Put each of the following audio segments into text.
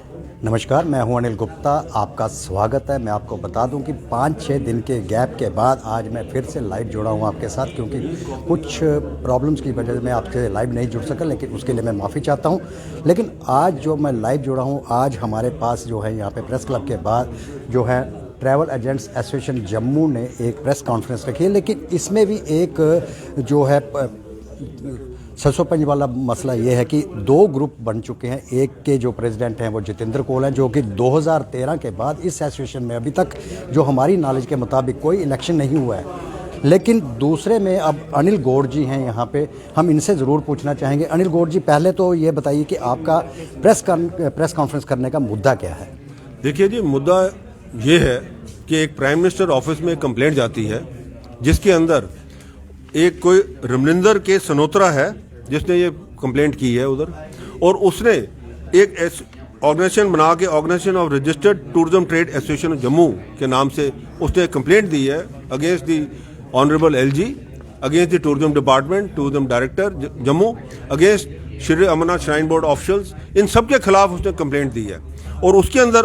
नमस्कार, मैं हूं अनिल गुप्ता। आपका स्वागत है। मैं आपको बता दूं कि 5-6 दिन के गैप के बाद आज मैं फिर से लाइव जुड़ा हूं आपके साथ, क्योंकि कुछ प्रॉब्लम्स की वजह से मैं आपसे लाइव नहीं जुड़ सका, लेकिन उसके लिए मैं माफ़ी चाहता हूं। लेकिन आज जो मैं लाइव जुड़ा हूं, आज हमारे पास जो है यहाँ पे प्रेस क्लब के बाद जो है ट्रैवल एजेंट्स एसोसिएशन जम्मू ने एक प्रेस कॉन्फ्रेंस रखी है। लेकिन इसमें भी एक जो है ससोपंज वाला मसला ये है कि दो ग्रुप बन चुके हैं। एक के जो प्रेसिडेंट हैं वो जितेंद्र कोल हैं, जो कि 2013 के बाद इस एसोसिएशन में अभी तक जो हमारी नॉलेज के मुताबिक कोई इलेक्शन नहीं हुआ है। लेकिन दूसरे में अब अनिल गौड़ जी हैं यहाँ पे, हम इनसे ज़रूर पूछना चाहेंगे। अनिल गौड़ जी, पहले तो ये बताइए कि आपका प्रेस कॉन्फ्रेंस करने का मुद्दा क्या है? देखिए जी, मुद्दा ये है कि एक प्राइम मिनिस्टर ऑफिस में कंप्लेंट जाती है जिसके अंदर एक कोई रमनिंदर के सनोत्रा है जिसने ये कंप्लेंट की है उधर, और उसने एक ऑर्गेनाइजेशन बना के organisation of registered tourism trade association Jammu के नाम से उसने कंप्लेंट दी है against the honourable LG, against the tourism department, tourism director Jammu, against Shri Amarnath shrine board officials, इन सब के खिलाफ उसने कंप्लेंट दी है। और उसके अंदर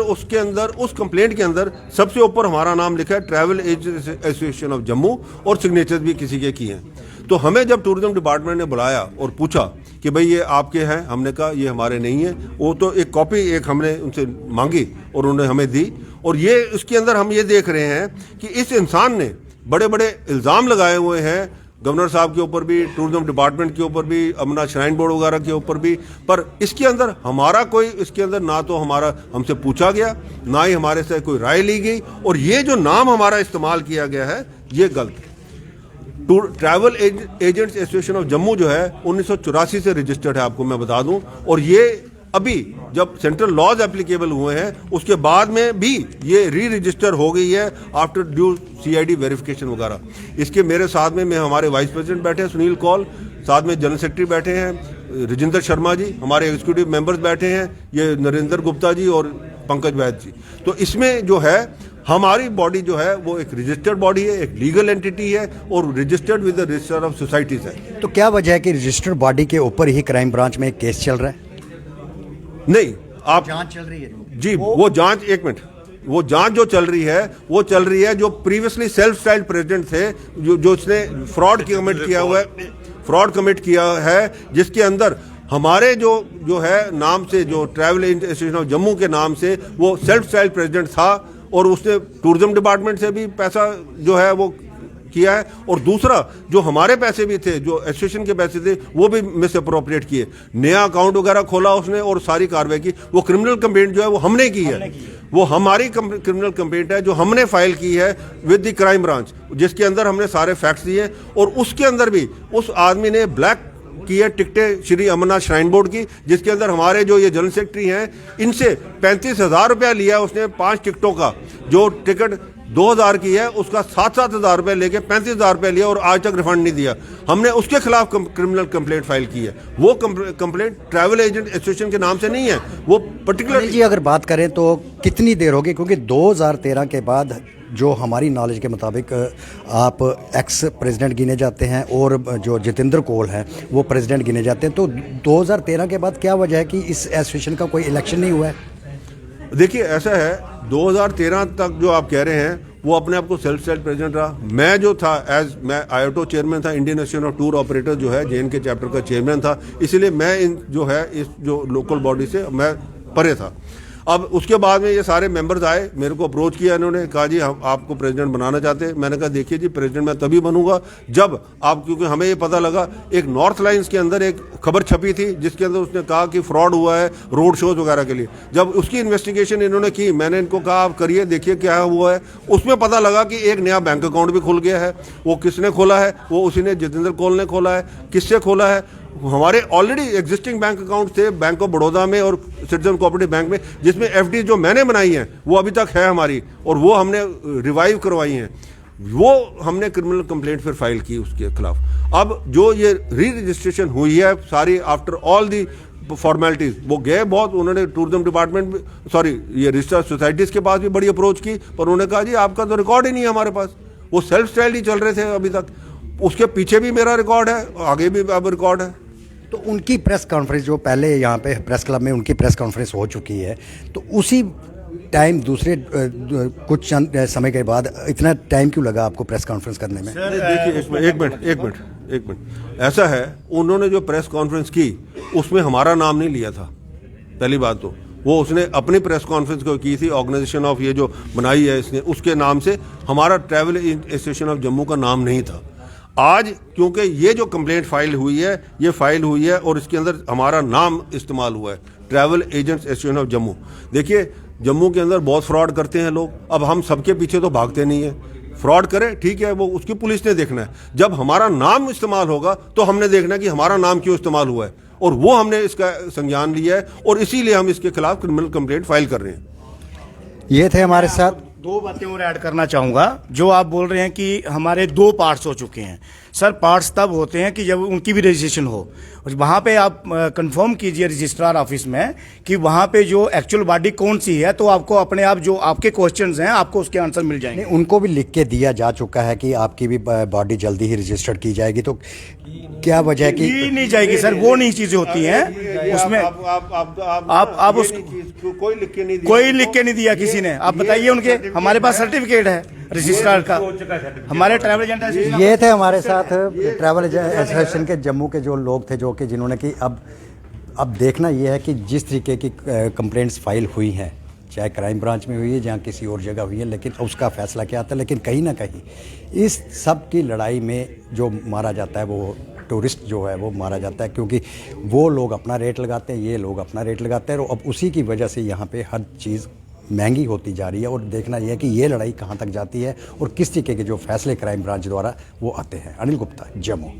उस कंप्लेंट के अंदर सबसे ऊपर हमारा नाम लिखा है travel agents association of Jammu, और सिग्नेचर्स भी किसी के किए हैं। तो हमें जब टूरिज्म डिपार्टमेंट ने बुलाया और पूछा कि भाई ये आपके हैं, हमने कहा ये हमारे नहीं है। वो तो एक कॉपी हमने उनसे मांगी और उन्होंने हमें दी। और ये उसके अंदर हम ये देख रहे हैं कि इस इंसान ने बड़े बड़े इल्ज़ाम लगाए हुए हैं गवर्नर साहब के ऊपर भी, टूरिज्म डिपार्टमेंट के ऊपर भी, अमरनाथ श्राइन बोर्ड वगैरह के ऊपर भी। पर इसके अंदर हमारा कोई, इसके अंदर ना तो हमसे पूछा गया, ना ही हमारे से कोई राय ली गई, और ये जो नाम हमारा इस्तेमाल किया गया है ये गलत है। Travel agents association of Jammu जो है 1984 से रजिस्टर्ड है, आपको मैं बता दूं। और ये अभी जब सेंट्रल लॉज एप्लीकेबल हुए हैं उसके बाद में भी ये री रजिस्टर हो गई है आफ्टर ड्यू सीआईडी वेरिफिकेशन वगैरह। इसके मेरे साथ में हमारे वाइस प्रेसिडेंट बैठे हैं सुनील कौल, साथ में जनरल सेक्रेटरी बैठे हैं राजेंद्र शर्मा जी, हमारे एग्जीक्यूटिव मेंबर्स बैठे हैं ये नरेंद्र गुप्ता जी और पंकज वैद जी। तो इसमें जो है हमारी बॉडी जो है वो एक रजिस्टर्ड बॉडी है, एक लीगल एंटिटी है और registered with the register of societies है। तो क्या वजह है कि रजिस्टर्ड बॉडी के ऊपर ही क्राइम ब्रांच में एक केस चल रहा है? नहीं, आप जांच चल रही है जी, वो जांच, एक मिनट, वो जांच जो चल रही है वो चल रही है जो प्रीवियसली सेल्फ स्टाइल्ड प्रेसिडेंट थे, जो उसने फ्रॉड कमिट किया हुआ है, फ्रॉड कमिट किया है, जिसके अंदर हमारे जो है नाम से, जो ट्रैवल एसोसिएशन ऑफ जम्मू के नाम से वो सेल्फ स्टाइल्ड प्रेसिडेंट था, और उसने टूरिज्म डिपार्टमेंट से भी पैसा जो है वो किया है, और दूसरा जो हमारे पैसे भी थे, जो एसोसिएशन के पैसे थे, वो भी मिस अप्रोप्रिएट किए। नया अकाउंट वगैरह खोला उसने और सारी कार्रवाई की। वो क्रिमिनल कंप्लेंट जो है वो हमने की है, वो हमारी क्रिमिनल कंप्लेंट है जो हमने फाइल की है विद द क्राइम ब्रांच, जिसके अंदर हमने सारे फैक्ट्स दिए। और उसके अंदर भी उस आदमी ने ब्लैक की है टिकटें श्री अमरनाथ श्राइन बोर्ड की, जिसके अंदर हमारे जो ये जनरल सेक्रेटरी हैं इनसे 35,000 रुपया लिया उसने 5 टिकटों का। जो टिकट 2,000 की है उसका 7,000 रुपये लेके 35,000 रुपये लिया और आज तक रिफंड नहीं दिया। हमने उसके खिलाफ क्रिमिनल कंप्लेंट फाइल की है। वो कंप्लेंट ट्रैवल एजेंट एसोसिएशन के नाम से नहीं है, वो पर्टिकुलर जी। अगर बात करें तो कितनी देर होगी, क्योंकि 2013 के बाद जो हमारी नॉलेज के मुताबिक आप एक्स प्रेसिडेंट गिने जाते हैं और जो जितेंद्र कोल हैं वो प्रेसिडेंट गिने जाते हैं, तो 2013 के बाद क्या वजह है कि इस एसोसिएशन का कोई इलेक्शन नहीं हुआ है? देखिए, ऐसा है, 2013 तक जो आप कह रहे हैं वो अपने आप को सेल्फ स्टाइल्ड प्रेसिडेंट रहा। मैं जो था मैं आयोटो चेयरमैन था, Indian association of tour operator जो है जेएन के चैप्टर का चेयरमैन था, इसलिए मैं इस जो लोकल बॉडी से मैं परे था। अब उसके बाद में ये सारे मेंबर्स आए, मेरे को अप्रोच किया, इन्होंने कहा जी हम आपको प्रेसिडेंट बनाना चाहते हैं। मैंने कहा देखिए जी, प्रेसिडेंट मैं तभी बनूंगा जब आप, क्योंकि हमें ये पता लगा एक नॉर्थ लाइन्स के अंदर एक खबर छपी थी जिसके अंदर उसने कहा कि फ्रॉड हुआ है रोड शोज वगैरह के लिए। जब उसकी इन्वेस्टिगेशन इन्होंने की, मैंने इनको कहा आप करिए, देखिए क्या हुआ है। उसमें पता लगा कि एक नया बैंक अकाउंट भी खुल गया है। वो किसने खोला है? वो उसी ने, जितेंद्र कोल ने खोला है। किससे खोला है? हमारे ऑलरेडी एग्जिस्टिंग बैंक अकाउंट थे बैंक ऑफ बड़ौदा में और सिटीजन कोऑपरेटिव बैंक में, जिसमें एफडी जो मैंने बनाई है वो अभी तक है हमारी, और वो हमने रिवाइव करवाई हैं। वो हमने क्रिमिनल कंप्लेंट फिर फाइल की उसके खिलाफ। अब जो ये री रजिस्ट्रेशन हुई है सारी आफ्टर ऑल दी फॉर्मेलिटीज, वो गए बहुत, उन्होंने टूरिज्म डिपार्टमेंट, ये रजिस्टर्ड सोसाइटीज के पास भी बड़ी अप्रोच की, पर उन्होंने कहा जी आपका तो रिकॉर्ड ही नहीं है हमारे पास। वो सेल्फ स्टाइल ही चल रहे थे अभी तक। उसके पीछे भी मेरा रिकॉर्ड है, आगे भी अब रिकॉर्ड है। तो उनकी प्रेस कॉन्फ्रेंस जो पहले यहाँ पे प्रेस क्लब में उनकी प्रेस कॉन्फ्रेंस हो चुकी है, तो उसी टाइम दूसरे कुछ चंद समय के बाद इतना टाइम क्यों लगा आपको प्रेस कॉन्फ्रेंस करने में? देखिए एक मिनट ऐसा है, उन्होंने जो प्रेस कॉन्फ्रेंस की उसमें हमारा नाम नहीं लिया था। पहली बात तो वो उसने अपनी प्रेस कॉन्फ्रेंस को की थी, ऑर्गेनाइजेशन ऑफ ये जो बनाई है इसने, उसके नाम से, हमारा ट्रैवल एसोसिएशन ऑफ जम्मू का नाम नहीं था। आज क्योंकि ये जो कंप्लेंट फाइल हुई है, ये फाइल हुई है और इसके अंदर हमारा नाम इस्तेमाल हुआ है, travel agents association of Jammu. देखिए जम्मू के अंदर बहुत फ्रॉड करते हैं लोग, अब हम सबके पीछे तो भागते नहीं है। फ्रॉड करे ठीक है, वो उसकी पुलिस ने देखना है। जब हमारा नाम इस्तेमाल होगा तो हमने देखना है कि हमारा नाम क्यों इस्तेमाल हुआ है, और वो हमने इसका संज्ञान लिया है और इसीलिए हम इसके खिलाफ क्रिमिनल कंप्लेंट फाइल कर रहे हैं। ये थे हमारे साथ। दो बातें और ऐड करना चाहूँगा। जो आप बोल रहे हैं कि हमारे 2 पार्ट्स हो चुके हैं, सर पार्ट्स तब होते हैं कि जब उनकी भी रजिस्ट्रेशन हो। वहाँ पे आप कंफर्म कीजिए रजिस्ट्रार ऑफिस में कि वहाँ पे जो एक्चुअल बॉडी कौन सी है, तो आपको अपने आप जो आपके क्वेश्चंस हैं आपको उसके आंसर मिल जाएंगे। नहीं, उनको भी लिख के दिया जा चुका है कि आपकी भी बॉडी जल्दी ही रजिस्टर्ड की जाएगी, तो क्या वजह है कि नहीं जाएगी सर, वो नहीं चीजें होती हैं उसमें। आप उसको कोई लिख के नहीं दिया, कोई लिख के नहीं दिया किसी ने। आप बताइए उनके, हमारे पास सर्टिफिकेट है रजिस्ट्रार का, हमारे ट्रैवल एजेंट एसोसिएशन। ये थे हमारे साथ ट्रैवल एसोसिएशन के जम्मू के जो लोग थे, जो कि जिन्होंने कि अब देखना ये है कि जिस तरीके की कंप्लेंट्स फाइल हुई हैं, चाहे क्राइम ब्रांच में हुई है, जहाँ किसी और जगह हुई है, लेकिन उसका फैसला क्या आता है। लेकिन कहीं ना कहीं इस सब की लड़ाई में जो मारा जाता है वो टूरिस्ट जो है वो मारा जाता है, क्योंकि वो लोग अपना रेट लगाते हैं, ये लोग अपना रेट लगाते हैं, और अब उसी की वजह से यहाँ पे हर चीज़ महंगी होती जा रही है। और देखना यह है कि ये लड़ाई कहाँ तक जाती है और किस तरीके के जो फैसले क्राइम ब्रांच द्वारा वो आते हैं। अनिल गुप्ता, जम्मू।